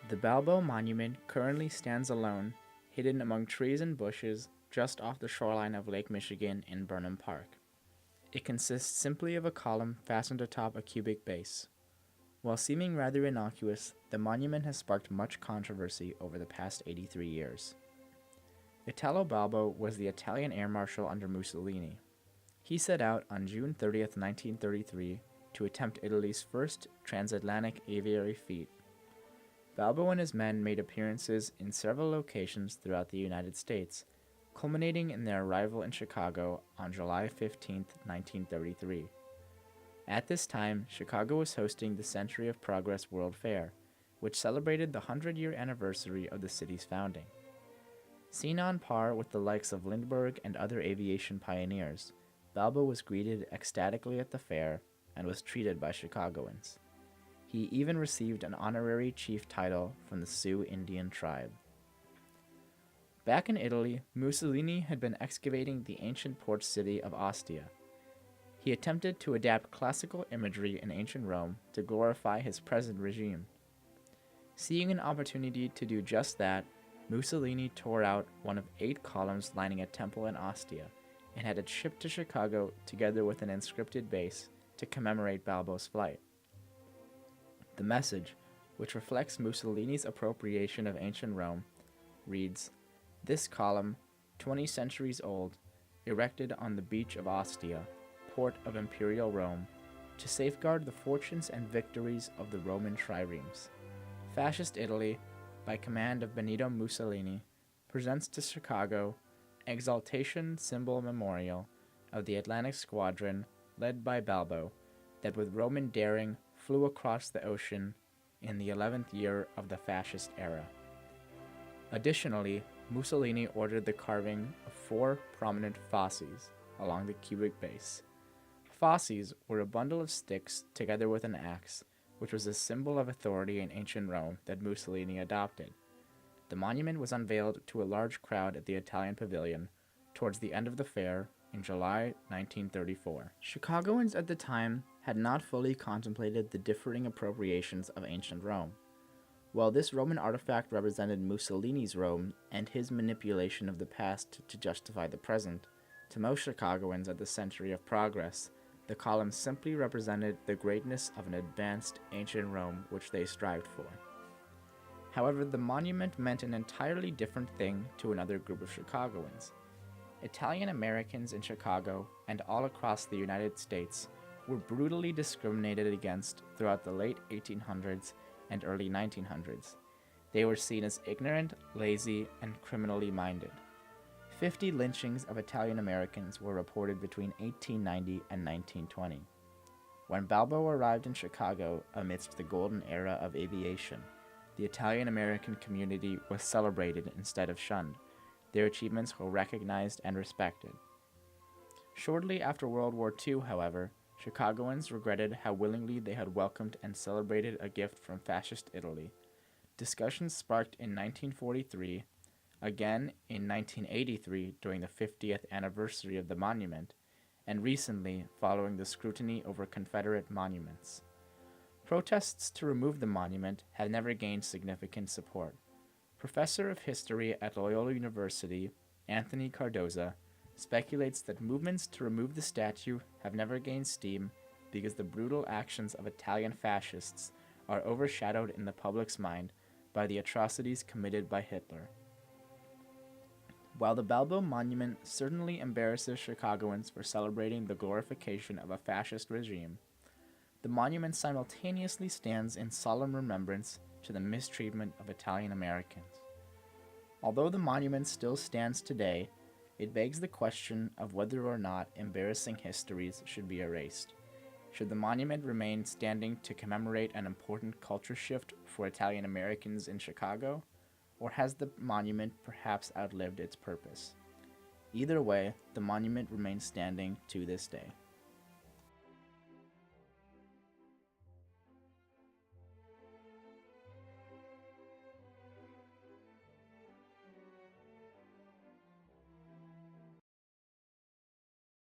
The Balbo Monument currently stands alone, hidden among trees and bushes just off the shoreline of Lake Michigan in Burnham Park. It consists simply of a column fastened atop a cubic base. While seeming rather innocuous, the monument has sparked much controversy over the past 83 years. Italo Balbo was the Italian air marshal under Mussolini. He set out on June 30th, 1933, to attempt Italy's first transatlantic aviary feat. Balbo and his men made appearances in several locations throughout the United States, culminating in their arrival in Chicago on July 15, 1933. At this time, Chicago was hosting the Century of Progress World Fair, which celebrated the 100-year anniversary of the city's founding. Seen on par with the likes of Lindbergh and other aviation pioneers, Balbo was greeted ecstatically at the fair and was treated by Chicagoans. He even received an honorary chief title from the Sioux Indian tribe. Back in Italy, Mussolini had been excavating the ancient port city of Ostia. He attempted to adapt classical imagery in ancient Rome to glorify his present regime. Seeing an opportunity to do just that, Mussolini tore out one of 8 columns lining a temple in Ostia and had it shipped to Chicago together with an inscripted base to commemorate Balbo's flight. The message, which reflects Mussolini's appropriation of ancient Rome, reads, "This column, 20 centuries old, erected on the beach of Ostia, port of Imperial Rome, to safeguard the fortunes and victories of the Roman triremes. Fascist Italy, by command of Benito Mussolini, presents to Chicago exaltation symbol memorial of the Atlantic Squadron led by Balbo that with Roman daring flew across the ocean in the 11th year of the fascist era." Additionally, Mussolini ordered the carving of 4 prominent fasces along the cubic base. Fasces were a bundle of sticks together with an axe, which was a symbol of authority in ancient Rome that Mussolini adopted. The monument was unveiled to a large crowd at the Italian Pavilion towards the end of the fair in July 1934. Chicagoans at the time had not fully contemplated the differing appropriations of ancient Rome. While this Roman artifact represented Mussolini's Rome and his manipulation of the past to justify the present, to most Chicagoans at the Century of Progress, the column simply represented the greatness of an advanced ancient Rome which they strived for. However, the monument meant an entirely different thing to another group of Chicagoans. Italian Americans in Chicago and all across the United States were brutally discriminated against throughout the late 1800s and early 1900s. They were seen as ignorant, lazy, and criminally minded. 50 lynchings of Italian Americans were reported between 1890 and 1920. When Balbo arrived in Chicago amidst the golden era of aviation, the Italian American community was celebrated instead of shunned. Their achievements were recognized and respected. Shortly after World War II, however, Chicagoans regretted how willingly they had welcomed and celebrated a gift from fascist Italy. Discussions sparked in 1943, again in 1983 during the 50th anniversary of the monument, and recently following the scrutiny over Confederate monuments. Protests to remove the monument have never gained significant support. Professor of history at Loyola University, Anthony Cardoza, speculates that movements to remove the statue have never gained steam because the brutal actions of Italian fascists are overshadowed in the public's mind by the atrocities committed by Hitler. While the Balbo Monument certainly embarrasses Chicagoans for celebrating the glorification of a fascist regime, the monument simultaneously stands in solemn remembrance to the mistreatment of Italian Americans. Although the monument still stands today, it begs the question of whether or not embarrassing histories should be erased. Should the monument remain standing to commemorate an important culture shift for Italian Americans in Chicago, or has the monument perhaps outlived its purpose? Either way, the monument remains standing to this day.